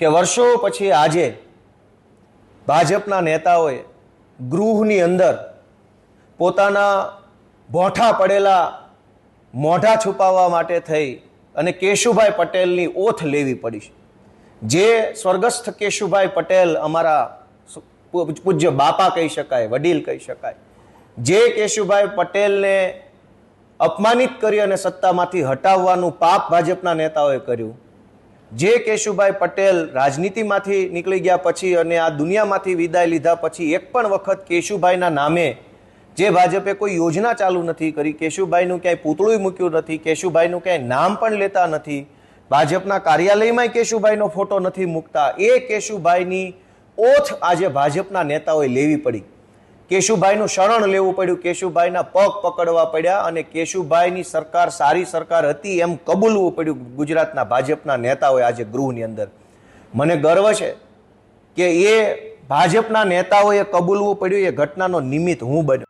કે વર્ષો પછી આજે ભાજપના નેતાઓએ ગૃહની અંદર પોતાના ભોંઠા પડેલા મોઢા છુપાવવા માટે થઈ અને કેશુભાઈ પટેલની ઓથ લેવી પડી છે। જે સ્વર્ગસ્થ કેશુભાઈ પટેલ અમારા પૂજ્ય બાપા કહી શકાય, વડીલ કહી શકાય, જે કેશુભાઈ પટેલને અપમાનિત કરી અને સત્તામાંથી હટાવવાનું પાપ ભાજપના નેતાઓએ કર્યું, જે કેશુભાઈ પટેલ રાજનીતિમાંથી નીકળી ગયા પછી અને આ દુનિયામાંથી વિદાય લીધા પછી એક પણ વખત કેશુભાઈના નામે જે ભાજપે કોઈ યોજના ચાલુ નથી કરી, કેશુભાઈનું ક્યાંય પૂતળું મૂક્યું નથી, કેશુભાઈનું ક્યાંય નામ પણ લેતા નથી, ભાજપના કાર્યાલયમાં કેશુભાઈનો ફોટો નથી મૂકતા, એ કેશુભાઈની ઓથ આજે ભાજપના નેતાઓએ લેવી પડી। કેશુભાઈનું શરણ લેવું પડ્યું, કેશુભાઈના પગ પકડવા પડ્યા અને કેશુભાઈની સરકાર સારી સરકાર હતી એમ કબૂલવું પડ્યું ગુજરાતના ભાજપના નેતાઓએ આજે ગૃહની અંદર। મને ગર્વ છે કે એ ભાજપના નેતાઓએ કબૂલવું પડ્યું, એ ઘટનાનો નિમિત્ત હું બન્યો।